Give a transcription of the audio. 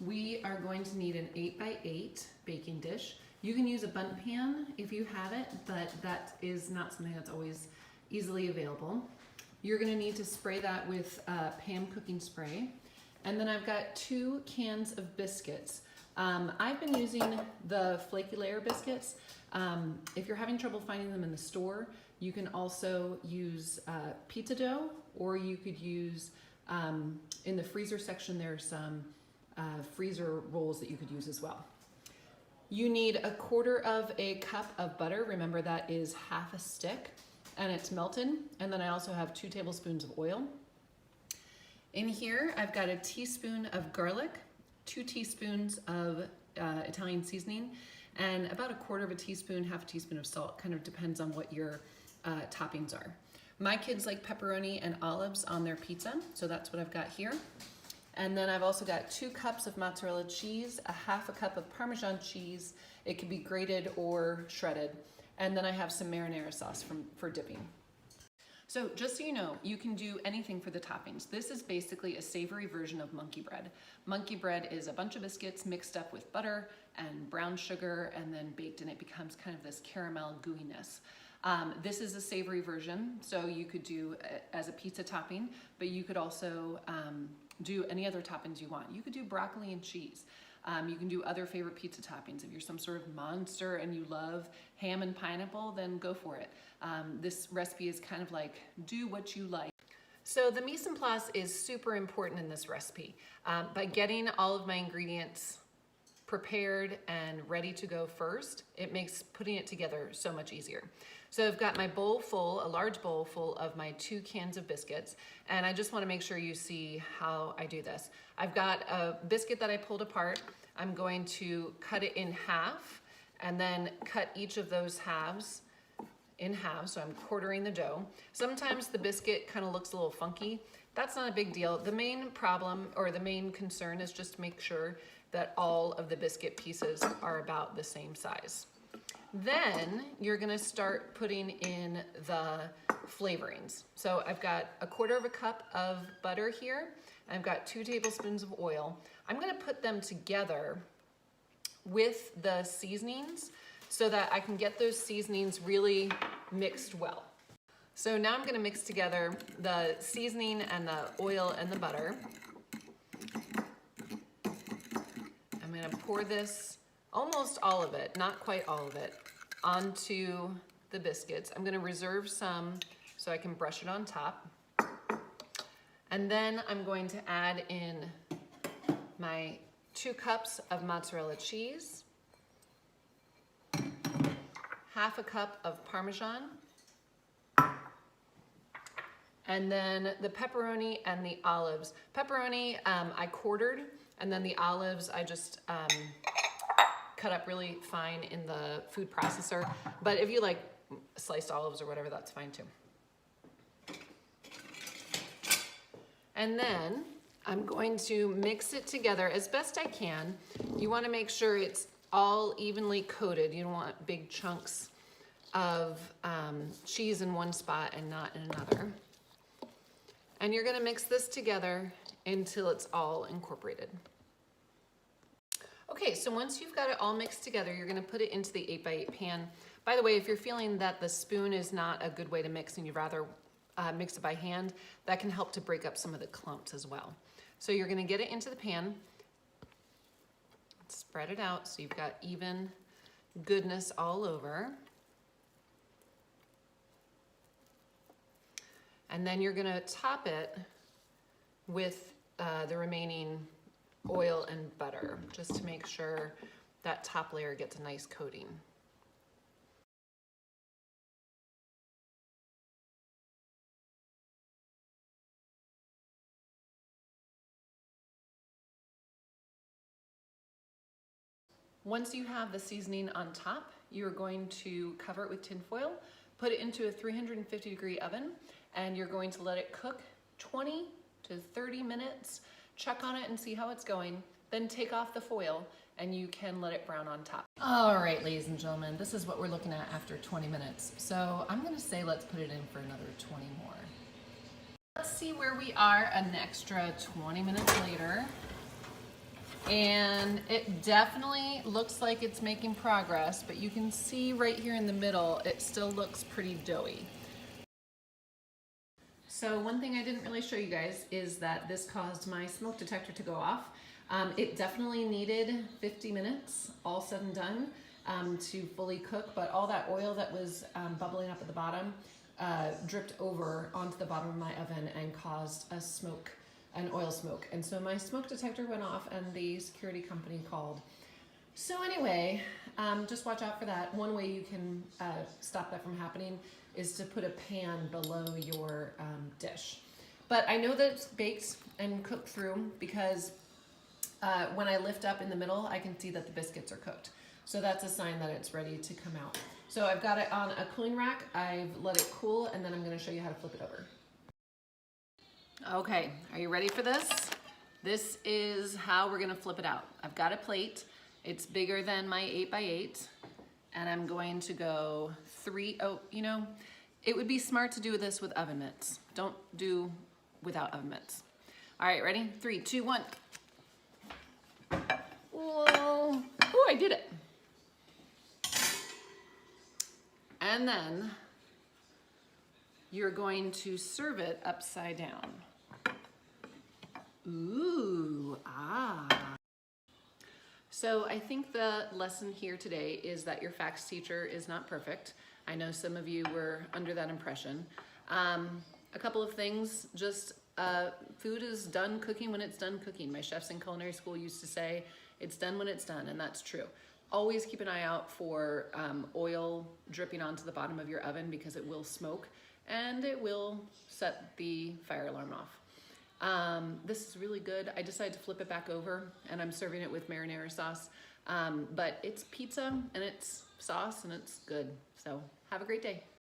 we are going to need an 8x8 baking dish. You can use a bundt pan if you have it, but that is not something that's always easily available. You're gonna need to spray that with Pam cooking spray. And then I've got 2 cans of biscuits. I've been using the flaky layer biscuits. If you're having trouble finding them in the store, you can also use pizza dough, or you could use, in the freezer section, there's some freezer rolls that you could use as well. You need 1/4 cup of butter. Remember, that is half a stick, and it's melted. And then I also have 2 tablespoons of oil. In here, I've got a teaspoon of garlic, 2 teaspoons of Italian seasoning, and about 1/4 teaspoon, half a teaspoon of salt. Kind of depends on what your toppings are. My kids like pepperoni and olives on their pizza, so that's what I've got here. And then I've also got 2 cups of mozzarella cheese, 1/2 cup of Parmesan cheese. It could be grated or shredded. And then I have some marinara sauce for dipping. So just so you know, you can do anything for the toppings. This is basically a savory version of monkey bread. Monkey bread is a bunch of biscuits mixed up with butter and brown sugar and then baked, and it becomes kind of this caramel gooiness. This is a savory version, so you could do it as a pizza topping, but you could also do any other toppings you want. You could do broccoli and cheese. You can do other favorite pizza toppings. If you're some sort of monster and you love ham and pineapple, then go for it. This recipe is kind of like, do what you like. So the mise en place is super important in this recipe. By getting all of my ingredients prepared and ready to go first, it makes putting it together so much easier. So I've got my bowl full, a large bowl full of my 2 cans of biscuits, and I just want to make sure you see how I do this. I've got a biscuit that I pulled apart. I'm going to cut it in half and then cut each of those halves in half, so I'm quartering the dough. Sometimes the biscuit kind of looks a little funky. That's not a big deal. The main problem, or the main concern, is just make sure that all of the biscuit pieces are about the same size. Then you're gonna start putting in the flavorings. So I've got 1/4 cup of butter here. I've got 2 tablespoons of oil. I'm gonna put them together with the seasonings so that I can get those seasonings really mixed well. So now I'm gonna mix together the seasoning and the oil and the butter. I'm gonna pour this, almost all of it, not quite all of it, onto the biscuits. I'm gonna reserve some so I can brush it on top. And then I'm going to add in my 2 cups of mozzarella cheese, 1/2 cup of Parmesan, and then the pepperoni and the olives. Pepperoni I quartered, and then the olives I just cut up really fine in the food processor. But if you like sliced olives or whatever, that's fine too. And then I'm going to mix it together as best I can. You want to make sure it's all evenly coated. You don't want big chunks of cheese in one spot and not in another. And you're going to mix this together until it's all incorporated. Okay, so once you've got it all mixed together, you're gonna put it into the 8x8 pan. By the way, if you're feeling that the spoon is not a good way to mix and you'd rather mix it by hand, that can help to break up some of the clumps as well. So you're gonna get it into the pan, spread it out so you've got even goodness all over. And then you're gonna top it with the remaining oil and butter, just to make sure that top layer gets a nice coating. Once you have the seasoning on top, you're going to cover it with tin foil, put it into a 350-degree oven, and you're going to let it cook 20 to 30 minutes. Check on it and see how it's going, then take off the foil and you can let it brown on top. All right, ladies and gentlemen, this is what we're looking at after 20 minutes. So I'm gonna say let's put it in for another 20 more. Let's see where we are an extra 20 minutes later. And it definitely looks like it's making progress, but you can see right here in the middle, it still looks pretty doughy. So one thing I didn't really show you guys is that this caused my smoke detector to go off. It definitely needed 50 minutes, all said and done, to fully cook, but all that oil that was bubbling up at the bottom dripped over onto the bottom of my oven and caused an oil smoke. And so my smoke detector went off and the security company called. So anyway, just watch out for that. One way you can stop that from happening is to put a pan below your dish. But I know that it's baked and cooked through because when I lift up in the middle, I can see that the biscuits are cooked. So that's a sign that it's ready to come out. So I've got it on a cooling rack. I've let it cool, and then I'm gonna show you how to flip it over. Okay, are you ready for this? This is how we're gonna flip it out. I've got a plate. It's bigger than my 8x8, and I'm going to go it would be smart to do this with oven mitts. Don't do without oven mitts. All right, ready? 3, 2, 1. Whoa. Ooh, I did it. And then you're going to serve it upside down. Ooh, ah. So I think the lesson here today is that your FACS teacher is not perfect. I know some of you were under that impression. A couple of things, just food is done cooking when it's done cooking. My chefs in culinary school used to say, it's done when it's done, and that's true. Always keep an eye out for oil dripping onto the bottom of your oven because it will smoke and it will set the fire alarm off. This is really good. I decided to flip it back over and I'm serving it with marinara sauce. But it's pizza and it's sauce and it's good. So have a great day.